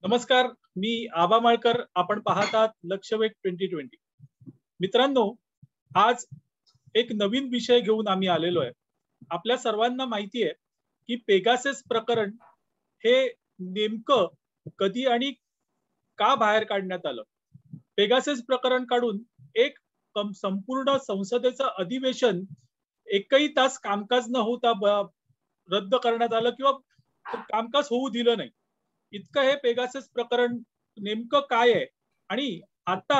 नमस्कार, मी आबा माळकर. आपण पाहतात लक्षवेध 2020. मित्रांनो, आज एक नवीन विषय घेऊन आम्ही आलेलो आहे. आपल्या सर्वांना माहिती आहे की पेगासस प्रकरण हे नेमकं कधी आणि का बाहेर काढण्यात आलं. पेगासस प्रकरण काढून एक संपूर्ण संसदेचं अधिवेशन एकही तास कामकाज न होता रद्द करण्यात आलं किंवा कामकाज होऊ दिलं नाही. इतकं हे पेगासस प्रकरण नेमकं काय आहे आणि आता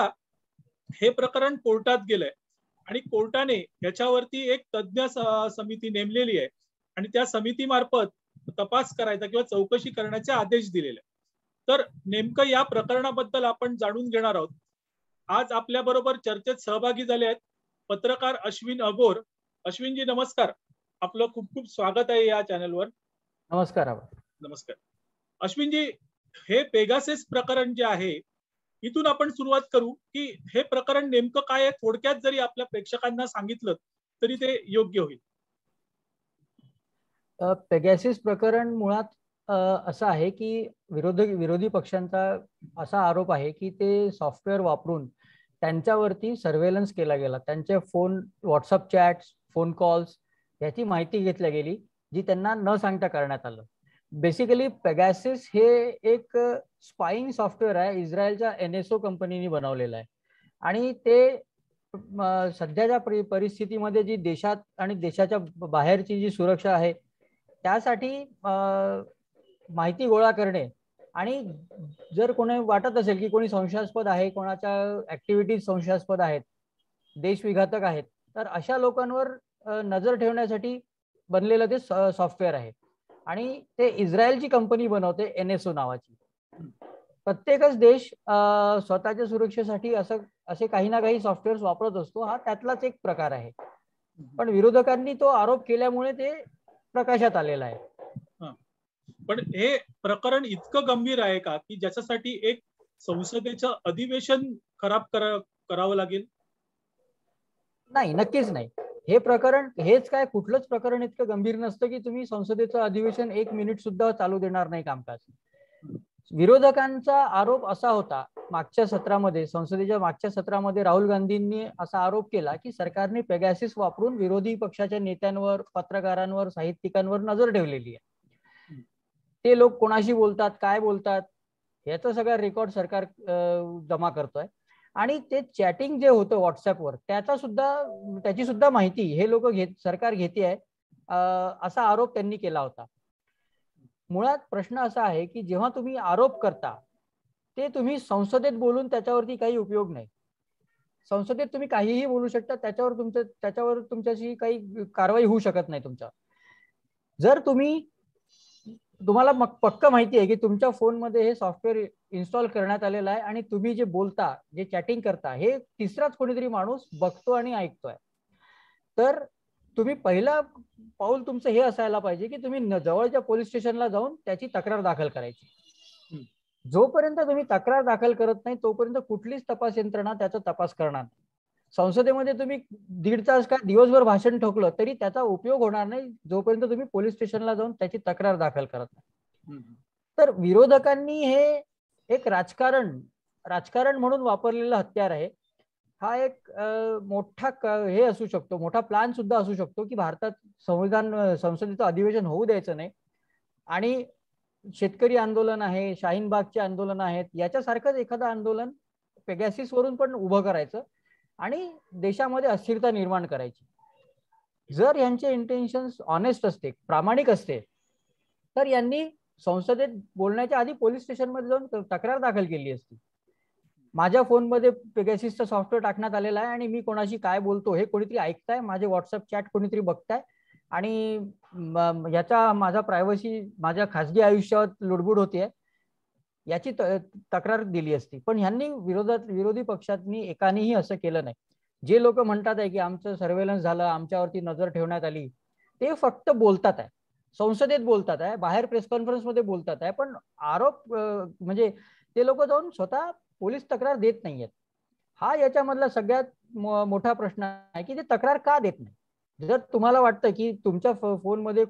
हे प्रकरण कोर्टात गेलंय आणि कोर्टाने याच्यावरती एक तज्ञ समिती नेमलेली आहे आणि त्या समितीमार्फत तपास करायचा किंवा चौकशी करण्याचे आदेश दिलेले. तर नेमकं या प्रकरणाबद्दल आपण जाणून घेणार आहोत. आज आपल्या बरोबर चर्चेत सहभागी झाले आहेत पत्रकार अश्विन अगोर. अश्विनजी नमस्कार, आपलं खूप खूप स्वागत आहे या चॅनलवर. नमस्कार. नमस्कार अश्विनजी. हे पेगासस प्रकरण जे आहे इथून आपण सुरुवात करू की हे प्रकरण नेमकं काय आहे. थोडक्यात जरी आपल्या प्रेक्षकांना सांगितलं तरी ते योग्य होईल. पेगासस प्रकरण मुळात असं आहे की विरोधी पक्षांचा असा आरोप आहे की ते सॉफ्टवेअर वापरून त्यांच्यावरती सर्व्हेलन्स केला गेला. त्यांचे phone, WhatsApp chats, phone calls याची माहिती घेतली गेली जी त्यांना न सांगता करण्यात आलं. बेसिकली पेगासस हे एक स्पाईंग सॉफ्टवेअर आहे, इस्रायलच्या NSO कंपनीने बनवलेलं आहे आणि ते सध्याच्या परिस्थितीमध्ये जी देशात आणि देशाच्या बाहेरची जी सुरक्षा आहे त्यासाठी माहिती गोळा करणे आणि जर कोणी वाटत असेल की कोणी संशयास्पद आहे, कोणाच्या ऍक्टिव्हिटीज संशयास्पद आहेत, देशविघातक आहेत, तर अशा लोकांवर नजर ठेवण्यासाठी बनलेलं ते सॉफ्टवेअर आहे आणि ते इस्रायलची कंपनी बनवते NSO नावाची. प्रत्येकच देश स्वतःच्या सुरक्षेसाठी असे काही ना काही सॉफ्टवेअर वापरत असतो. हा त्यातलाच एक प्रकार आहे. पण विरोधकांनी तो आरोप केल्यामुळे ते प्रकाशात आलेला आहे. पण हे प्रकरण इतकं गंभीर आहे का की ज्याच्यासाठी एक संसदेचं अधिवेशन करावं लागेल? नाही, नक्कीच नाही. हे प्रकरण हेच काय कुठलंच प्रकरण इतकं गंभीर नसतं की तुम्ही संसदेचं अधिवेशन 1 मिनिट सुद्धा चालू देणार नाही कामकाज. विरोधकांचा आरोप असा होता मागच्या सत्रामध्ये, संसदेच्या मागच्या सत्रामध्ये राहुल गांधींनी असा आरोप केला की सरकारने पेगासस वापरून विरोधी पक्षाच्या नेत्यांवर, पत्रकारांवर, साहित्यिकांवर नजर ठेवलेली आहे. ते लोक कोणाशी बोलतात, काय बोलतात याचा सगळा रेकॉर्ड सरकार जमा करतोय आणि ते चॅटिंग जे होतं व्हॉट्सअपवर त्याची सुद्धा माहिती हे लोक सरकार घेते आहे असा आरोप त्यांनी केला होता. मुळात प्रश्न असा आहे की जेव्हा तुम्ही आरोप करता ते तुम्ही संसदेत बोलून त्याच्यावरती काही उपयोग नाही. संसदेत तुम्ही काहीही बोलू शकता, त्याच्यावर तुमच्याशी काही कारवाई होऊ शकत नाही तुमच्या. जर तुम्हाला पक्क माहिती आहे की तुमच्या फोनमध्ये हे सॉफ्टवेअर इन्स्टॉल करण्यात आलेलं आहे आणि तुम्ही जे बोलता, जे चॅटिंग करता हे तिसराच कोणीतरी माणूस बघतो आणि ऐकतोय, तर तुम्ही पहिला पाऊल तुमचं हे असायला पाहिजे की तुम्ही जवळच्या पोलीस स्टेशनला जाऊन त्याची तक्रार दाखल करायची. जोपर्यंत तुम्ही तक्रार दाखल करत नाही तोपर्यंत कुठलीच तपास यंत्रणा त्याचा तपास करणार नाही. संसदेमध्ये तुम्ही 1.5 तास का दिवसभर भाषण ठोकलं तरी त्याचा उपयोग होणार नाही जोपर्यंत तुम्ही पोलीस स्टेशनला जाऊन त्याची तक्रार दाखल करत नाही. तर विरोधकांनी हे एक राजकारण म्हणून वापरलेलं हत्यार आहे. हा एक मोठा हे असू शकतो, मोठा प्लान सुद्धा असू शकतो की भारतात संसदेचं अधिवेशन होऊ द्यायचं नाही आणि शेतकरी आंदोलन आहे, शाहीनबागचे आंदोलन आहेत, याच्यासारखंच एखादं आंदोलन पेगासस वरून पण उभं करायचं आणि देशामध्ये अस्थिरता निर्माण करायची. जर यांचे इंटेन्शन्स ऑनेस्ट असते, प्रामाणिक असते, तर यांनी संसदेत बोलण्याच्या आधी पोलीस स्टेशनमध्ये जाऊन तक्रार दाखल केली असती. माझ्या फोनमध्ये पेगाससचा सॉफ्टवेअर टाकण्यात आलेला आहे आणि मी कोणाशी काय बोलतो हे कोणीतरी ऐकताय, माझे व्हॉट्सअप चॅट कोणीतरी बघताय आणि याचा माझा प्रायव्हसी, माझ्या खासगी आयुष्यात लुडबुड होतीये याची तक्रार दिली असती. पण ह्यांनी विरोधी पक्षांनी एकानेही असं केलं नाही. जे लोक म्हणतात आहे की आमचं सर्व्हेलन्स झालं, आमच्यावरती नजर ठेवण्यात आली, ते फक्त बोलतात आहे, संसदेत बोलतात आहे, बाहेर प्रेस कॉन्फरन्स मध्ये बोलतात आहे, पण आरोप म्हणजे ते लोक जाऊन स्वतः पोलीस तक्रार देत नाहीयेत. हा याच्यामधला सगळ्यात मोठा प्रश्न आहे की ते तक्रार का देत नाही. जर तुम्हाला वाटतं की तुमच्या फोनमध्ये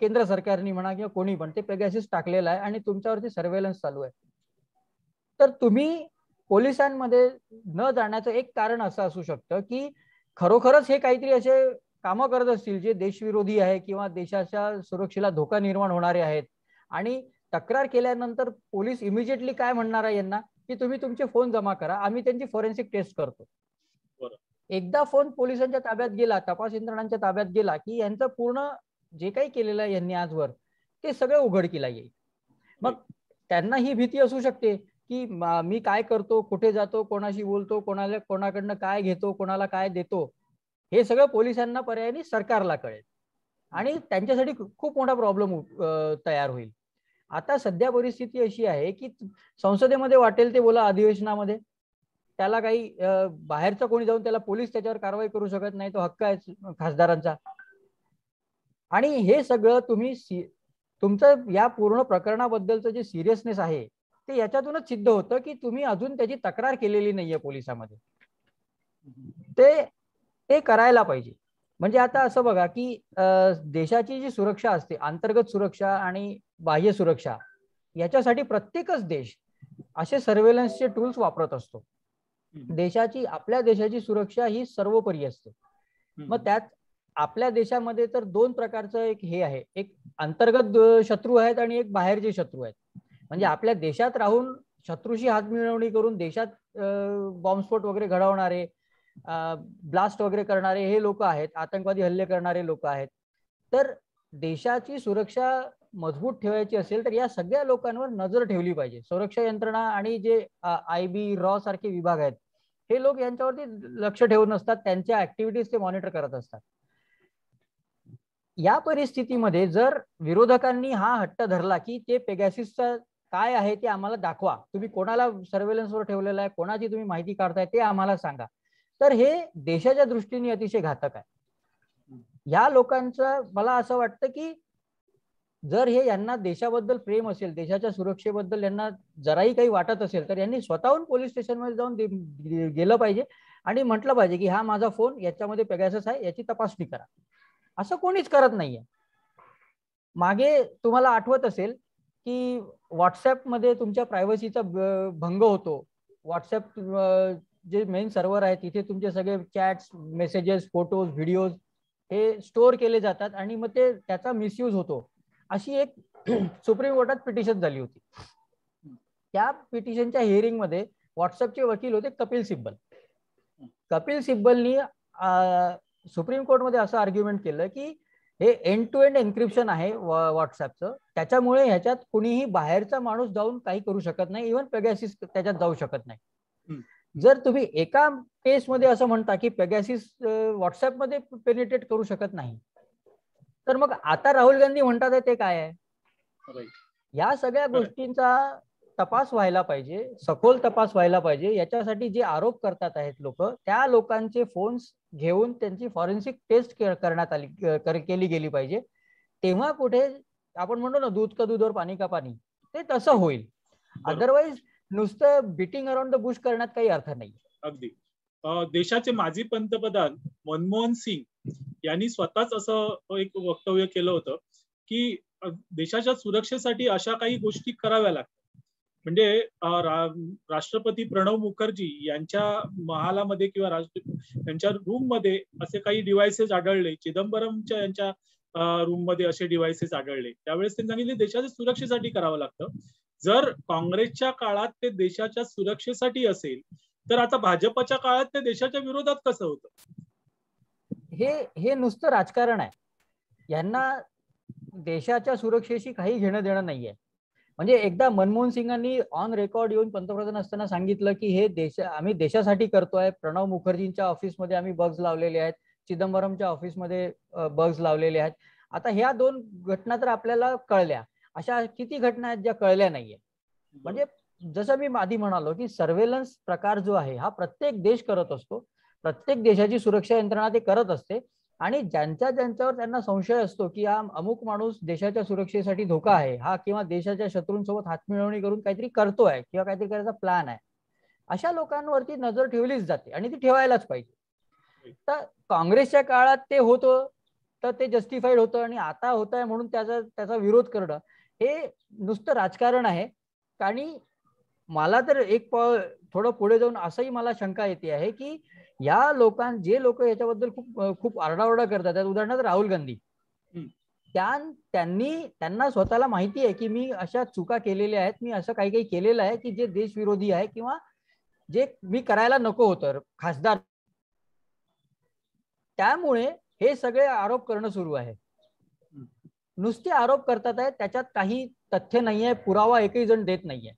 केंद्र सरकारने म्हणा किंवा कोणी पण ते पेगासस टाकलेलं आहे आणि तुमच्यावरती सर्व्हेलन्स चालू आहे, तर तुम्ही पोलिसांमध्ये न जाण्याचं एक कारण असं असू शकतं की खरोखरच हे काहीतरी असे कामं करत असतील जे देशविरोधी आहे किंवा देशाच्या सुरक्षेला धोका निर्माण होणारे आहेत, आणि तक्रार केल्यानंतर पोलीस इमिजिएटली काय म्हणणार आहे यांना की तुम्ही तुमचे फोन जमा करा, आम्ही त्यांची फॉरेन्सिक टेस्ट करतो. एकदा फोन पोलिसांच्या ताब्यात गेला, तपास यंत्रणांच्या ताब्यात गेला की यांचं पूर्ण जे काही केलेलं आहे यांनी आजवर ते सगळं उघडकीला येईल. मग त्यांना ही भीती असू शकते की मी काय करतो, कुठे जातो, कोणाशी बोलतो, कोणाकडनं काय घेतो, कोणाला काय देतो, हे सगळं पोलिसांना पर्यायाने सरकारला कळेल आणि त्यांच्यासाठी खूप मोठा प्रॉब्लेम तयार होईल. आता सध्या परिस्थिती अशी आहे की संसदेमध्ये वाटेल ते बोला, अधिवेशनामध्ये त्याला काही बाहेरचा कोणी जाऊन त्याला पोलीस त्याच्यावर कारवाई करू शकत नाही, तो हक्क आहे खासदारांचा. आणि हे सगळं तुम्ही तुमचं या पूर्ण प्रकरणाबद्दलचं जे सिरियसनेस आहे ते याच्यातूनच सिद्ध होतं की तुम्ही अजून त्याची तक्रार केलेली नाहीये पोलिसांमध्ये. ते करायला पाहिजे. म्हणजे आता असं बघा की देशाची जी सुरक्षा असते, अंतर्गत सुरक्षा आणि बाह्य सुरक्षा, याच्यासाठी प्रत्येकच देश असे सर्व्हेलन्सचे टूल्स वापरत असतो. आपल्या देशाची सुरक्षा ही सर्वोपरी असते. मग त्यात आपल्या देशामध्ये तर दोन प्रकारचं एक हे आहे, एक अंतर्गत शत्रू आहेत आणि एक बाहेरचे शत्रू आहेत. म्हणजे आपल्या देशात राहून शत्रूशी हात मिळवणी करून देशात बॉम्बस्फोट वगैरे घडवणारे, ब्लास्ट वगैरे करणारे हे लोक आहेत, आतंकवादी हल्ले करणारे लोक आहेत. तर देशाची सुरक्षा मजबूत ठेवायची असेल तर या सगळ्या लोकांवर नजर ठेवली पाहिजे. सुरक्षा यंत्रणा आणि जे IB, रॉ सारखे विभाग आहेत हे लोक यांच्यावरती लक्ष ठेवून असतात, त्यांच्या ऍक्टिव्हिटीज ते मॉनिटर करत असतात. या परिस्थितीमध्ये जर विरोधकांनी हा हट्ट धरला की ते पेगासिसचं काय आहे ते आम्हाला दाखवा, तुम्ही कोणाला सर्व्हेलन्सवर ठेवलेलं आहे, कोणाची तुम्ही माहिती काढताय ते आम्हाला सांगा, तर हे देशाच्या दृष्टीने अतिशय घातक आहे. या लोकांचं मला असं वाटतं की जर हे यांना देशाबद्दल प्रेम असेल, देशाच्या सुरक्षेबद्दल यांना जराही काही वाटत असेल तर यांनी स्वतःहून पोलीस स्टेशनमध्ये जाऊन गेलं पाहिजे आणि म्हटलं पाहिजे की हा माझा फोन, याच्यामध्ये पेगासस आहे, याची तपासणी करा. असं कोणीच करत नाहीये. मागे तुम्हाला आठवत असेल की व्हॉट्सअपमध्ये तुमच्या प्रायव्हसीचा भंग होतो. व्हॉट्सअप जे मेन सर्व्हर आहे तिथे तुमचे सगळे चॅट्स, मेसेजेस, फोटोज, व्हिडिओज हे स्टोअर केले जातात आणि मग त्याचा मिसयूज होतो. अशी एक सुप्रीम कोर्टात पिटिशन झाली होती. त्या पिटिशनच्या हिअरिंग मध्ये व्हॉट्सअपचे वकील होते कपिल सिब्बल. कपिल सिब्बलनी सुप्रीम कोर्टमध्ये असं आर्ग्युमेंट केलं की हे एंड टू एंड एन्क्रिप्शन आहे व्हॉट्सअपचं, त्याच्यामुळे ह्याच्यात कुणीही बाहेरचा माणूस जाऊन काही करू शकत नाही, इव्हन पेगासिस त्याच्यात जाऊ शकत नाही. जर तुम्ही एका केसमध्ये असं म्हणता की पेगासिस व्हॉट्सअपमध्ये पेनिट्रेट करू शकत नाही, तर मग आता राहुल गांधी म्हणतात ते काय आहे? या सगळ्या गोष्टींचा तपास व्हायला पाहिजे, सखोल तपास व्हायला पाहिजे. याच्यासाठी जे आरोप करतात आहेत लोक, त्या लोकांचे फोन्स घेऊन त्यांची फॉरेन्सिक टेस्ट करण्यात केली गेली पाहिजे. तेव्हा कुठे आपण म्हणतो ना, दूध का दूध और पाणी का पाणी, ते तसं होईल. अदरवाईज नुसतं बिटिंग अराउंड द बुश करण्यात काही अर्थ नाही. अगदी. देशाचे माजी पंतप्रधान मनमोहन सिंग यांनी स्वतःच असं एक वक्तव्य केलं होतं की देशाच्या सुरक्षेसाठी अशा काही गोष्टी कराव्या लागतात. म्हणजे राष्ट्रपती प्रणव मुखर्जी यांच्या महालामध्ये किंवा त्यांच्या रूम मध्ये असे काही डिव्हाइसेस आढळले, चिदंबरमच्या यांच्या रूम मध्ये असे डिव्हाइसेस आढळले. त्यावेळेस त्यांनी सांगितले देशाच्या सुरक्षेसाठी करावं लागतं. जर काँग्रेसच्या काळात ते देशाच्या सुरक्षेसाठी असेल तर आता भाजपच्या काळात ते देशाच्या विरोधात कसं होतं? हे नुसतं राजकारण आहे. यांना देशाच्या सुरक्षेशी काही घेणं देणं नाहीये. म्हणजे एकदा मनमोहन सिंगांनी ऑन रेकॉर्ड येऊन पंतप्रधान असताना सांगितलं की हे आम्ही देशासाठी करतोय. प्रणव मुखर्जींच्या ऑफिसमध्ये आम्ही बग्स लावलेले आहेत, चिदंबरमच्या ऑफिसमध्ये बग्स लावलेले आहेत. आता ह्या दोन घटना तर आपल्याला कळल्या, अशा किती घटना आहेत ज्या कळल्या नाहीये. म्हणजे जसं मी आधी म्हणालो की सर्व्हेलन्स प्रकार जो आहे हा प्रत्येक देश करत असतो, प्रत्येक देशाची सुरक्षा यंत्रणा ते करत असते. आणि ज्यांच्यावर त्यांना संशय असतो की हा अमुक माणूस देशाच्या सुरक्षेसाठी धोका आहे, हा किंवा देशाच्या शत्रूंसोबत हातमिळवणी करून काहीतरी करतोय किंवा काहीतरी करायचा प्लॅन आहे, अशा लोकांवरती नजर ठेवलीच जाते आणि ती ठेवायलाच पाहिजे. तर काँग्रेसच्या काळात ते होतं तर ते जस्टिफाईड होतं आणि आता होत आहे म्हणून त्याचा विरोध करणं हे नुसतं राजकारण आहे. आणि मला तर एक थोडं पुढे जाऊन असंही मला शंका येते आहे की या जे लोक याच्याबद्दल खूप खूप आरडाओरडा करतात, उदाहरणार्थ राहुल गांधी, त्यांना स्वतःला माहिती आहे की मी अशा चुका केलेल्या आहेत, मी असं काही काही केलेलं आहे की जे देशविरोधी आहे किंवा जे मी करायला नको होतं खासदार, त्यामुळे हे सगळे आरोप करणं सुरू आहे. नुसते आरोप करतात आहे, त्याच्यात काही तथ्य नाहीये, पुरावा एकही जण देत नाहीये.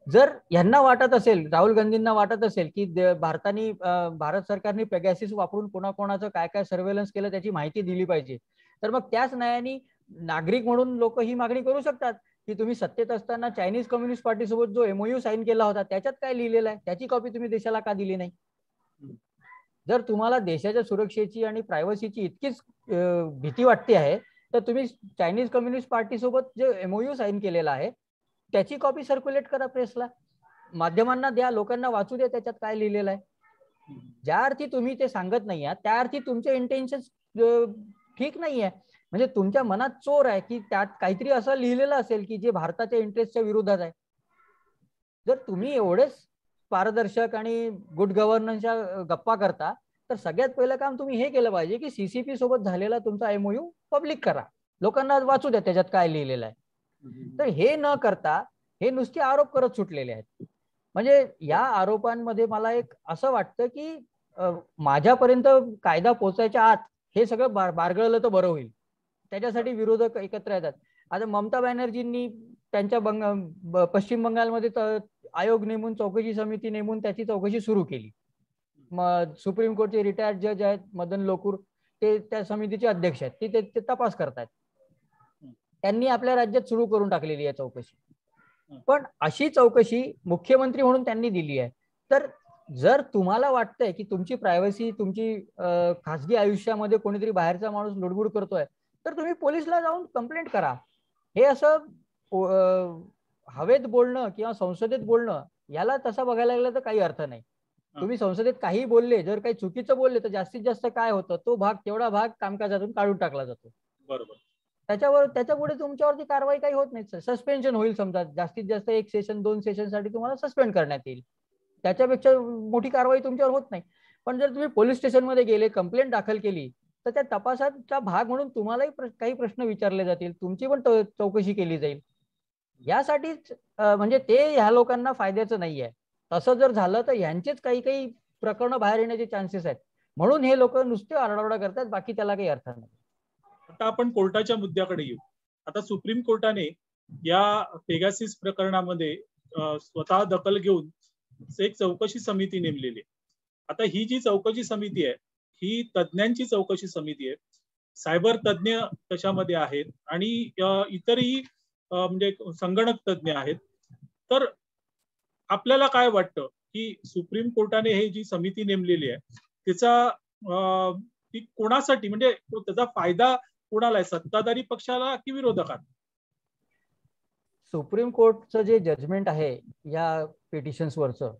जर यांना वाटत असेल, राहुल गांधींना वाटत असेल की भारत सरकारने पेगॅसिस वापरून कोणाकोणाचं काय काय सर्व्हेलन्स केलं त्याची माहिती दिली पाहिजे, तर मग त्याच न्यायाने नागरिक म्हणून लोक ही मागणी करू शकतात की तुम्ही सत्तेत असताना चायनीज कम्युनिस्ट पार्टी सोबत जो MOU साईन केला होता त्याच्यात काय लिहिलेलं आहे, त्याची कॉपी तुम्ही देशाला का दिली नाही? जर तुम्हाला देशाच्या सुरक्षेची आणि प्रायव्हसीची इतकीच भीती वाटते आहे, तर तुम्ही चायनीज कम्युनिस्ट पार्टी सोबत जे MOU साईन केलेला आहे त्याची कॉपी सर्क्युलेट करा, प्रेसला, माध्यमांना द्या, लोकांना वाचू द्या त्याच्यात काय लिहिलेलं आहे. ज्या अर्थी तुम्ही ते सांगत नाही आहात त्या अर्थी तुमचे इंटेन्शन ठीक नाही आहे. म्हणजे तुमच्या मनात चोर आहे की त्यात काहीतरी असं लिहिलेलं असेल की जे भारताच्या इंटरेस्टच्या विरोधात आहे. जर तुम्ही एवढेच पारदर्शक आणि गुड गव्हर्नन्सच्या गप्पा करता, तर सगळ्यात पहिलं काम तुम्ही हे केलं पाहिजे की CCP सोबत झालेला तुमचा MOU पब्लिक करा, लोकांना वाचू द्या त्याच्यात काय लिहिलेलं आहे. तर हे न करता हे नुसते आरोप करत सुटलेले आहेत. म्हणजे या आरोपांमध्ये मला एक असं वाटतं की माझ्यापर्यंत कायदा पोहोचायच्या आत हे सगळं बारगळलं तर बरं होईल. त्याच्यासाठी विरोधक एकत्र येतात. आता ममता बॅनर्जींनी त्यांच्या पश्चिम बंगालमध्ये आयोग नेमून, चौकशी समिती नेमून त्याची चौकशी सुरू केली. मग सुप्रीम कोर्टचे रिटायर्ड जज आहेत मदन लोकूर, ते त्या समितीचे अध्यक्ष आहेत, ते तपास करतात. त्यांनी आपल्या राज्यात सुरू करून टाकलेली आहे चौकशी. पण अशी चौकशी मुख्यमंत्री म्हणून त्यांनी दिली आहे. तर जर तुम्हाला वाटतंय की तुमची प्रायव्हसी, तुमची खासगी आयुष्यामध्ये कोणीतरी बाहेरचा माणूस लुडबुड करतोय, तर तुम्ही पोलिसला जाऊन कंप्लेंट करा. हे असं हवेत बोलणं किंवा संसदेत बोलणं, याला तसा बघायला गेलं तर काही अर्थ नाही. तुम्ही संसदेत काही बोलले, जर काही चुकीचं बोलले, तर जास्तीत जास्त काय होतं, तेवढा भाग कामकाजातून काढून टाकला जातो. बरोबर. त्याच्यापुढे तुमच्यावरती कारवाई काही होत नाही. सस्पेन्शन होईल, समजा जास्तीत जास्त 1 सेशन 2 सेशन साठी तुम्हाला सस्पेंड करण्यात येईल. त्याच्यापेक्षा मोठी कारवाई तुमच्यावर होत नाही. पण जर तुम्ही पोलीस स्टेशनमध्ये गेले, कंप्लेंट दाखल केली, तर त्या तपासाचा भाग म्हणून तुम्हालाही काही प्रश्न विचारले जातील, तुमची पण चौकशी केली जाईल. यासाठीच म्हणजे ते ह्या लोकांना फायद्याचं नाही आहे. तसं जर झालं तर ह्यांचेच काही काही प्रकरणं बाहेर येण्याचे चान्सेस आहेत. म्हणून हे लोक नुसते आरडाओरडा करतात, बाकी त्याला काही अर्थ नाही. आता आपण कोर्टाच्या मुद्द्याकडे येऊ. आता सुप्रीम कोर्टाने या पेगासिस प्रकरणामध्ये स्वतः दखल घेऊन एक चौकशी समिती नेमलेली आहे. आता ही जी चौकशी समिती आहे ही तज्ज्ञांची चौकशी समिती आहे. सायबर तज्ज्ञ त्याच्यामध्ये आहेत आणि इतरही म्हणजे संगणक तज्ज्ञ आहेत. तर आपल्याला काय वाटतं की सुप्रीम कोर्टाने ही जी समिती नेमलेली आहे त्याचा ती कोणासाठी, म्हणजे त्याचा फायदा कोणाला आहे, सत्ताधारी पक्षाला की विरोधकांना? सुप्रीम कोर्टचं जे जजमेंट आहे या पिटिशन्सवरचं,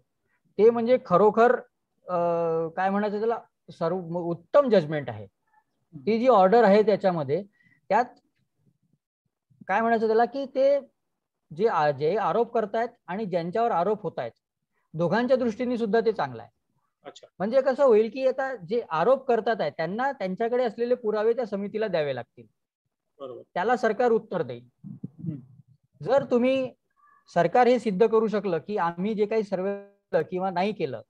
ते म्हणजे खरोखर काय म्हणायचं त्याला, सर्व उत्तम जजमेंट आहे. ती जी ऑर्डर आहे त्याच्यामध्ये, त्यात काय म्हणायचं त्याला की ते जे आरोप करतायत आणि ज्यांच्यावर आरोप होत आहेत दोघांच्या दृष्टीने सुद्धा ते चांगलं आहे. म्हणजे कसं होईल की आता जे आरोप करतात आहे त्यांना त्यांच्याकडे असलेले पुरावे त्या समितीला द्यावे लागतील. त्याला सरकार उत्तर देईल. जर तुम्ही सरकार हे सिद्ध करू शकलं की आम्ही जे काही सर्वे किंवा नाही केलं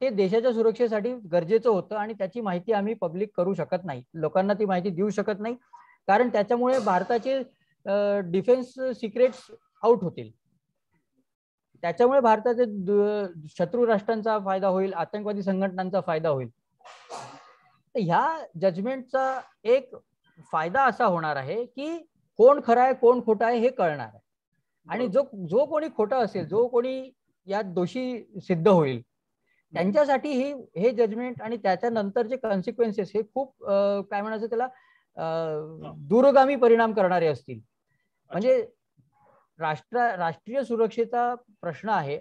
ते देशाच्या सुरक्षेसाठी गरजेचं होतं आणि त्याची माहिती आम्ही पब्लिक करू शकत नाही, लोकांना ती माहिती देऊ शकत नाही, कारण त्याच्यामुळे भारताचे डिफेन्स सिक्रेट्स आउट होतील, त्याच्यामुळे भारताचे शत्रू राष्ट्रांचा फायदा होईल, आतंकवादी संघटनांचा फायदा होईल. तर ह्या जजमेंटचा एक फायदा असा होणार आहे की कोण खरं आहे कोण खोटं आहे हे कळणार आहे. आणि जो कोणी खोटा असेल, जो कोणी यात दोषी सिद्ध होईल, त्यांच्यासाठी हे जजमेंट आणि त्याच्यानंतरचे कॉन्सिक्वेन्सेस हे खूप काय म्हणायचं त्याला दूरगामी परिणाम करणारे असतील. म्हणजे राष्ट्रीय सुरक्षेचा प्रश्न आहे,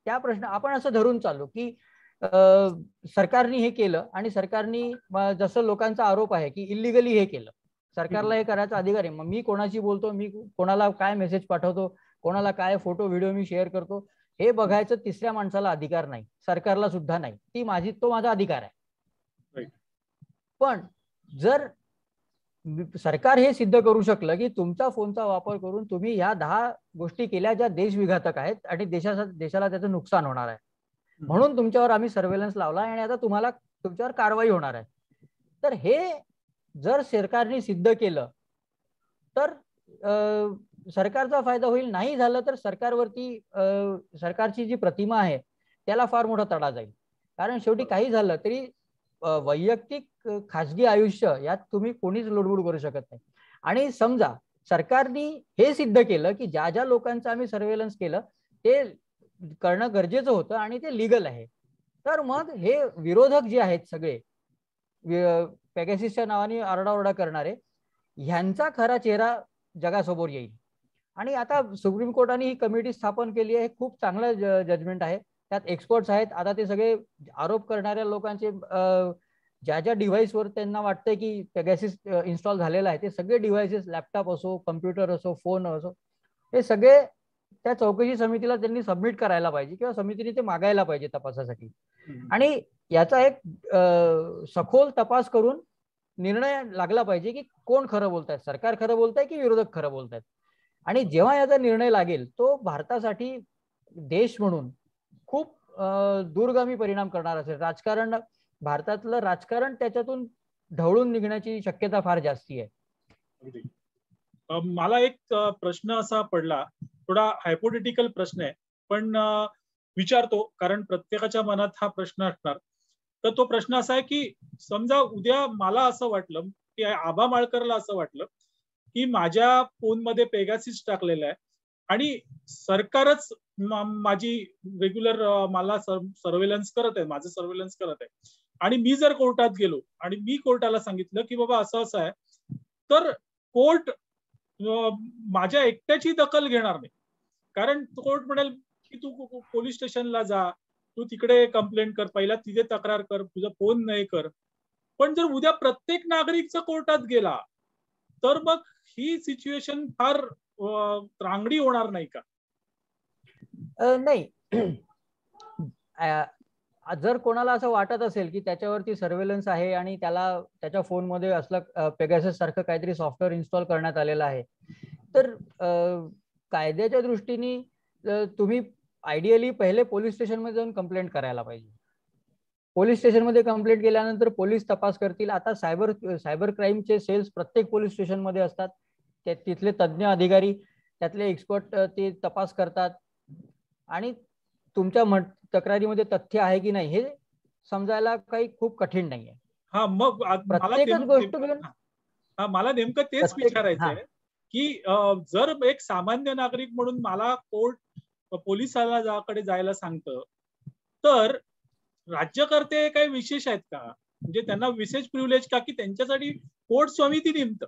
त्या प्रश्न आपण असं धरून चालू की सरकारने हे केलं आणि सरकारने जसं लोकांचा आरोप आहे की इलिगली हे केलं, सरकारला हे करायचा अधिकार आहे, मग मी कोणाशी बोलतो, मी कोणाला काय मेसेज पाठवतो, कोणाला काय फोटो व्हिडिओ मी शेअर करतो हे बघायचं तिसऱ्या माणसाला अधिकार नाही, सरकारला सुद्धा नाही. तो माझा अधिकार आहे. पण जर सरकार हे सिद्ध करू शकलं की तुमचा फोनचा वापर करून तुम्ही ह्या 10 गोष्टी केल्या ज्या देशविघातक आहेत आणि देशाला त्याचं नुकसान होणार आहे, म्हणून तुमच्यावर आम्ही सर्व्हेलन्स लावला आणि आता तुम्हाला तुमच्यावर कारवाई होणार आहे, तर हे जर सरकारने सिद्ध केलं तर सरकारचा फायदा होईल. नाही झालं तर सरकारची जी प्रतिमा आहे त्याला फार मोठा तडा जाईल. कारण शेवटी काही झालं तरी वैयक्तिक खासगी आयुष्य यात तुम्ही कोणीच लोडबूड करू शकत नाही. आणि समजा सरकारने हे सिद्ध केलं की ज्या ज्या लोकांचं आम्ही सर्व्हेलन्स केलं ते करणं गरजेचं होतं आणि ते लिगल आहे, तर मग हे विरोधक जे आहेत सगळे पेगासिसच्या नावाने आरडाओरडा करणारे, ह्यांचा खरा चेहरा जगासमोर येईल. आणि आता सुप्रीम कोर्टाने ही कमिटी स्थापन केली आहे, खूप चांगलं जजमेंट आहे, त्यात एक्सपर्ट्स आहेत. आता ते सगळे आरोप करणाऱ्या लोकांचे ज्या ज्या डिव्हाइसवर त्यांना वाटतंय की पेगासिस इन्स्टॉल झालेला आहे ते सगळे डिव्हाइसेस, लॅपटॉप असो, कम्प्युटर असो, फोन असो, हे सगळे त्या चौकशी समितीला त्यांनी सबमिट करायला पाहिजे किंवा समितीने ते मागायला पाहिजे तपासासाठी. आणि याचा एक सखोल तपास करून निर्णय लागला पाहिजे की कोण खरं बोलतायत, सरकार खरं बोलताय की विरोधक खरं बोलतायत. आणि जेव्हा याचा निर्णय लागेल तो भारतासाठी देश म्हणून खूप दूरगामी परिणाम करणार असेल. भारतातलं राजकारण त्याच्यातून ढवळून निघण्याची शक्यता फार जास्ती आहे. मला एक प्रश्न असा पडला, थोडा हायपोथेटिकल प्रश्न आहे पण विचारतो कारण प्रत्येकाच्या मनात हा प्रश्न असणार. तर तो प्रश्न असा आहे की समजा उद्या मला असं वाटलं की आबा माळकरला असं वाटलं की माझ्या फोनमध्ये पेगासिस टाकलेलं आहे आणि सरकारच माझी रेग्युलर मला सर्व्हेलन्स करत आहे, माझं सर्व्हेलन्स करत आहे, आणि मी जर कोर्टात गेलो आणि मी कोर्टाला सांगितलं की बाबा असं असं आहे, तर कोर्ट माझ्या एकट्याची दखल घेणार नाही. कारण कोर्ट म्हणेल की तू पोलीस स्टेशनला जा, तू तिकडे कंप्लेंट कर, पहिला तिथे तक्रार कर, तुझा फोन नाही कर. पण जर उद्या प्रत्येक नागरिकचा कोर्टात गेला तर मग ही सिच्युएशन फार रांगडी होणार नाही का? नाही, जर कोणाला असं वाटत असेल की त्याच्यावरती सर्व्हेलन्स आहे आणि त्याला त्याच्या फोनमध्ये असलं पेगासस सारखं काहीतरी सॉफ्टवेअर इन्स्टॉल करण्यात आलेलं आहे, तर कायद्याच्या दृष्टीने तुम्ही आयडियली पहिले पोलीस स्टेशनमध्ये जाऊन कंप्लेंट करायला पाहिजे. पोलीस स्टेशनमध्ये कंप्लेंट केल्यानंतर पोलीस तपास करतील. आता सायबर क्राईमचे सेल्स प्रत्येक पोलीस स्टेशनमध्ये असतात. तिथले तज्ज्ञ अधिकारी, त्यातले एक्सपर्ट ते तपास करतात आणि तुमच्या तक्रारीमध्ये तथ्य आहे की नाही हे समजायला काही खूप कठीण नाहीये. हा, मग प्रत्येकच गोष्ट मला नेमकं तेच विचारायचं आहे की जर एक सामान्य नागरिक म्हणून मला कोर्ट पोलिसाकडे जायला सांगतं, तर राज्यकर्ते काही विशेष आहेत का? म्हणजे त्यांना विशेष प्रिव्हिलेज का की त्यांच्यासाठी कोर्ट समिती नेमतं?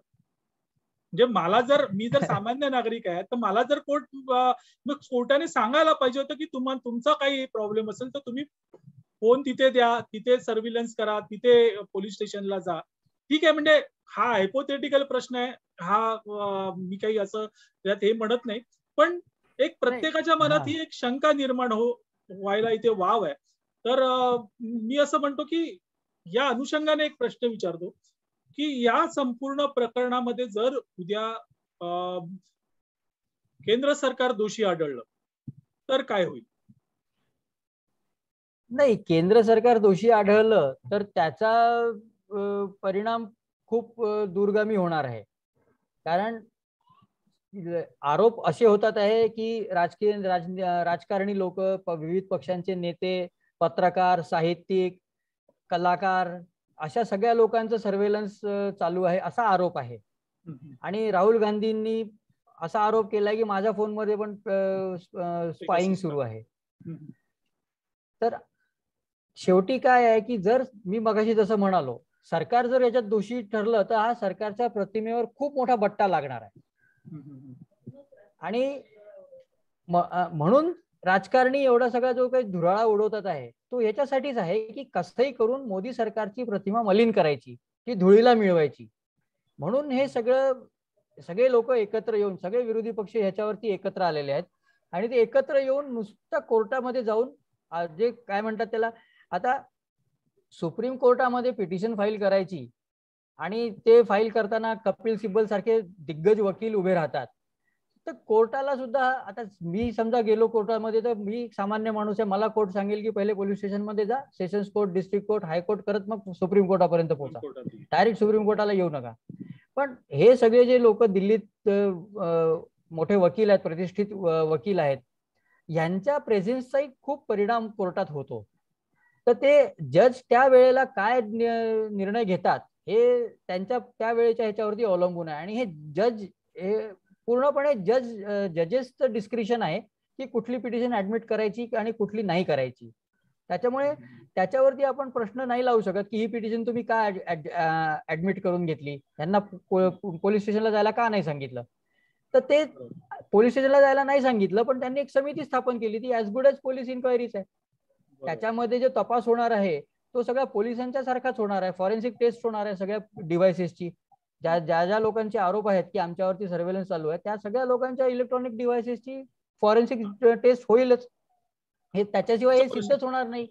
म्हणजे मी जर सामान्य नागरिक आहे तर मला जर कोर्टाने सांगायला पाहिजे होतं की तुमचा काही प्रॉब्लेम असेल तर तुम्ही फोन तिथे द्या, तिथे सर्व्हिलन्स करा, तिथे पोलीस स्टेशनला जा. ठीक आहे, म्हणजे हा हायपोथेटिकल प्रश्न आहे, हा मी काही असं त्यात हे म्हणत नाही, पण एक प्रत्येकाच्या मनात ही एक शंका निर्माण व्हायला इथे वाव आहे. तर मी असं म्हणतो की या अनुषंगाने एक प्रश्न विचारतो की या संपूर्ण प्रकरणामध्ये जर उद्या केंद्र सरकार दोषी आढळलं तर काय होईल? नाही, केंद्र सरकार दोषी आढळलं तर त्याचा परिणाम खूप दूरगामी होणार आहे. कारण आरोप असे होतात आहे की राजकारणी लोक, विविध पक्षांचे नेते, पत्रकार, साहित्यिक, कलाकार, अशा सगळ्या लोकांचं सर्व्हेलन्स चालू आहे असा आरोप आहे. आणि राहुल गांधींनी असा आरोप केलाय की माझ्या फोनमध्ये पण स्पाईंग सुरू आहे. तर शेवटी काय आहे की जर मी मगाशी जसं म्हणालो, सरकार जर याच्यात दोषी ठरलं तर हा सरकारच्या प्रतिमेवर खूप मोठा बट्टा लागणार आहे. आणि म्हणून राजकारणी एवढा सगळा जो काही धुराळा उडवतात आहे तो याच्यासाठीच आहे की कसंही करून मोदी सरकारची प्रतिमा मलिन करायची, ती धुळीला मिळवायची. म्हणून हे सगळं सगळे लोक एकत्र येऊन, सगळे विरोधी पक्ष ह्याच्यावरती एकत्र आलेले आहेत आणि ते एकत्र येऊन नुसतं कोर्टामध्ये जाऊन जे काय म्हणतात त्याला, आता सुप्रीम कोर्टामध्ये पिटिशन फाईल करायची आणि ते फाईल करताना कपिल सिब्बल सारखे दिग्गज वकील उभे राहतात, तर कोर्टाला सुद्धा, आता मी समजा गेलो कोर्टामध्ये, तर मी सामान्य माणूस आहे, मला कोर्ट सांगेल की पहिले पोलीस स्टेशन मध्ये जा, sessions court, district court, high court करत मग सुप्रीम कोर्टापर्यंत पोहोचा, डायरेक्ट सुप्रीम कोर्टाला येऊ नका. पण हे सगळे जे लोक दिल्लीत मोठे वकील आहेत, प्रतिष्ठित वकील आहेत, यांच्या प्रेझेन्सचाही खूप परिणाम कोर्टात होतो. तर ते जज त्या वेळेला काय निर्णय घेतात हे त्यांच्या त्या वेळेच्या ह्याच्यावरती अवलंबून आहे. आणि हे जज, हे पूर्णपणे जजेसचं डिस्क्रिशन आहे की कुठली पिटिशन ऍडमिट करायची आणि कुठली नाही करायची. त्याच्यामुळे त्याच्यावरती आपण प्रश्न नाही लावू शकत की ही पिटिशन तुम्ही का ऍडमिट करून घेतली, यांना पोलीस स्टेशनला जायला का नाही सांगितलं. तर ते पोलीस स्टेशनला जायला नाही सांगितलं, पण त्यांनी एक समिती स्थापन केली, ती as good as police enquiries आहे. त्याच्यामध्ये जो तपास होणार आहे तो सगळ्या पोलिसांच्या सारखाच होणार आहे, फॉरेन्सिक टेस्ट होणार आहे सगळ्या डिव्हाइसेसची. ज्या ज्या लोकांचे आरोप आहेत की आमच्यावरती सर्व्हेलन्स चालू आहे, त्या सगळ्या लोकांच्या इलेक्ट्रॉनिक डिव्हाइसेसची फॉरेन्सिक टेस्ट होईलच, हे त्याच्याशिवाय हे सिद्धच होणार नाही.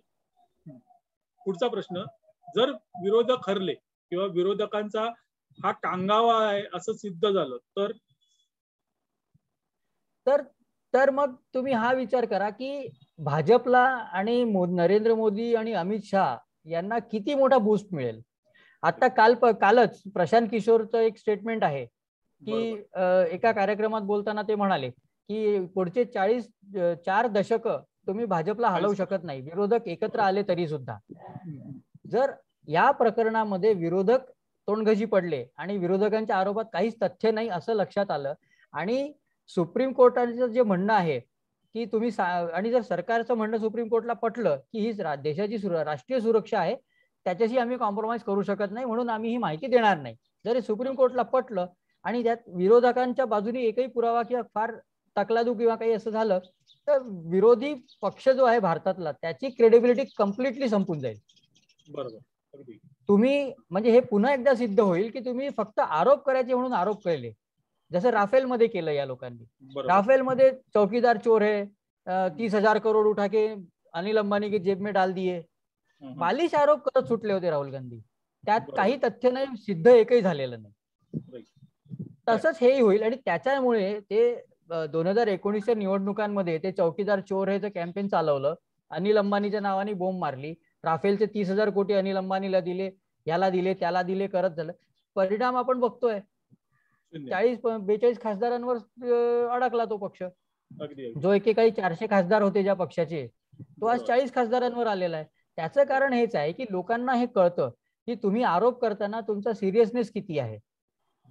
पुढचा प्रश्न, जर विरोधक हरले किंवा विरोधकांचा हा कांगावा आहे असं सिद्ध झालं तर तर तर मग तुम्ही हा विचार करा की भाजपला आणि नरेंद्र मोदी आणि अमित शहा यांना किती मोठा बूस्ट मिळेल. आता कालच प्रशांत किशोरचं एक स्टेटमेंट आहे की एका कार्यक्रमात बोलताना ते म्हणाले की पुढचे 4 दशक तुम्ही भाजपला हलवू शकत नाही, विरोधक एकत्र आले तरी सुद्धा. जर या प्रकरणामध्ये विरोधक तोंडघशी पडले आणि विरोधकांच्या आरोपात काहीच तथ्य नाही असं लक्षात आलं आणि सुप्रीम कोर्टाचं जे म्हणणं आहे की तुम्ही आणि जर सरकारचं म्हणणं सुप्रीम कोर्टला पटलं की ही देशाची राष्ट्रीय सुरक्षा आहे, त्याच्याशी आम्ही कॉम्प्रोमाइज करू शकत नाही म्हणून आम्ही ही माहिती देणार नाही, जर सुप्रीम कोर्टला पटलं आणि त्यात विरोधकांच्या बाजूने एकही पुरावा किंवा फार तकलादू किंवा काही असं झालं तर विरोधी पक्ष जो आहे भारतातला त्याची क्रेडिबिलिटी कम्प्लिटली संपून जाईल. बरोबर. तुम्ही म्हणजे हे पुन्हा एकदा सिद्ध होईल की तुम्ही फक्त आरोप करायचे म्हणून आरोप केले, जसं राफेल मध्ये केलं या लोकांनी. राफेल मध्ये चौकीदार चोर है, 30,000 करोड़ उठा के अनिल अंबानी की जेब में डाल दिए, बालिश आरोप करत सुटले होते राहुल गांधी, त्यात काही तथ्य नाही, सिद्ध एकही झालेलं नाही. तसंच हेही होईल आणि त्याच्यामुळे ते 2019च्या निवडणुकांमध्ये ते चौकीदार चोर हेचं कॅम्पेन चालवलं, अनिल अंबानीच्या नावाने बोंब मारली, राफेलचे 30,000 कोटी अनिल अंबानीला दिले, याला दिले त्याला दिले करत झालं. परिणाम आपण बघतोय, 40-42 खासदारांवर अडकला तो पक्ष, जो एकेकाळी 400 खासदार होते ज्या पक्षाचे, तो आज 40 खासदारांवर आलेला आहे. त्याचं कारण हेच आहे की लोकांना हे कळतं की तुम्ही आरोप करताना तुमचा सिरियसनेस किती आहे.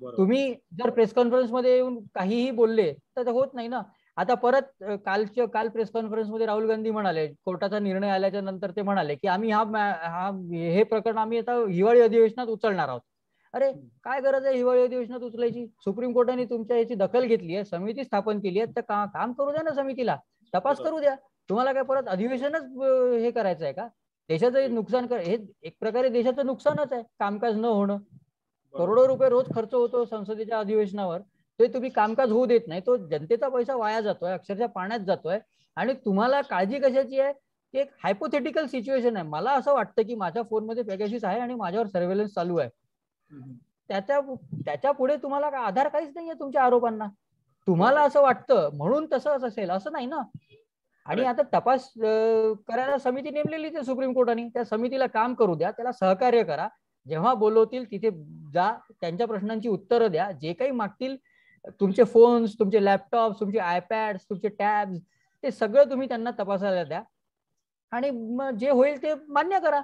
तुम्ही जर प्रेस कॉन्फरन्स मध्ये येऊन काहीही बोलले तर होत नाही ना. आता परत काल प्रेस कॉन्फरन्स मध्ये राहुल गांधी म्हणाले, कोर्टाचा निर्णय आल्याच्या नंतर ते म्हणाले की आम्ही हे प्रकरण आम्ही आता हिवाळी अधिवेशनात उचलणार आहोत. अरे काय गरज आहे हिवाळी अधिवेशनात उचलायची, सुप्रीम कोर्टाने तुमच्या याची दखल घेतली आहे, समिती स्थापन केली आहे, तर काम करू द्या ना, समितीला तपास करू द्या. तुम्हाला काय परत अधिवेशनच हे करायचं आहे का? देशाचं नुकसान हे एक प्रकारे देशाचं नुकसानच आहे, कामकाज न होणं. करोडो रुपये रोज खर्च होतो संसदेच्या अधिवेशनावर, ते तुम्ही कामकाज होऊ देत नाही, तो जनतेचा पैसा वाया जातोय, अक्षरशः पाण्यात जातोय. आणि तुम्हाला काळजी कशाची आहे? की एक हायपोथेटिकल सिच्युएशन आहे. मला असं वाटतं की माझ्या फोनमध्ये पेगासिस आहे आणि माझ्यावर सर्व्हेलन्स चालू आहे, त्याच्या पुढे तुम्हाला आधार काहीच नाहीये तुमच्या आरोपांना. तुम्हाला असं वाटतं म्हणून तसंच असेल असं नाही ना. आणि आता तपास करायला समिती नेमलेली आहे सुप्रीम कोर्टाने, त्या समितीला काम करू द्या, त्याला सहकार्य करा, जेव्हा बोलवतील तिथे जा, त्यांच्या प्रश्नांची उत्तरं द्या, जे काही मागतील तुमचे फोन्स, तुमचे लॅपटॉप, तुमचे आयपॅड, तुमचे टॅब्स, ते सगळं तुम्ही त्यांना तपासायला द्या आणि जे होईल ते मान्य करा,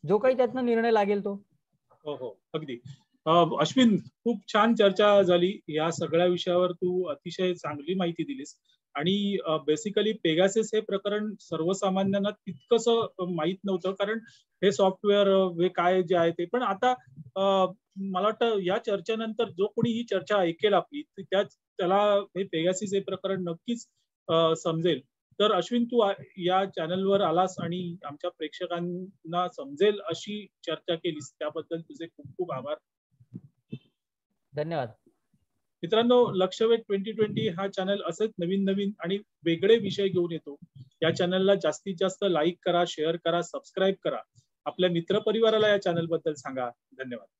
जो काही त्यातनं निर्णय लागेल तो. हो हो अगदी. अश्विन, खूप छान चर्चा झाली या सगळ्या विषयावर, तू अतिशय चांगली माहिती दिलीस. आणि बेसिकली पेगासिस हे प्रकरण सर्वसामान्यांना तितकंसं माहीत नव्हतं, कारण हे सॉफ्टवेअर काय जे आहे ते. पण आता मला वाटतं या चर्चेनंतर जो कोणी ही चर्चा ऐकेल आपली, त्याला हे पेगासिस हे प्रकरण नक्कीच समजेल. तर अश्विन, तू या चॅनलवर आलास आणि आमच्या प्रेक्षकांना समजेल अशी चर्चा केलीस, त्याबद्दल तुझे खूप खूप आभार. धन्यवाद. मित्रांनो, लक्षवेध 2020 हा चॅनल असेच नवीन नवीन आणि वेगळे विषय घेऊन येतो. या चॅनलला जास्तीत जास्त लाईक करा, शेअर करा, सबस्क्राईब करा. आपल्या मित्रपरिवाराला या चॅनल बद्दल सांगा. धन्यवाद.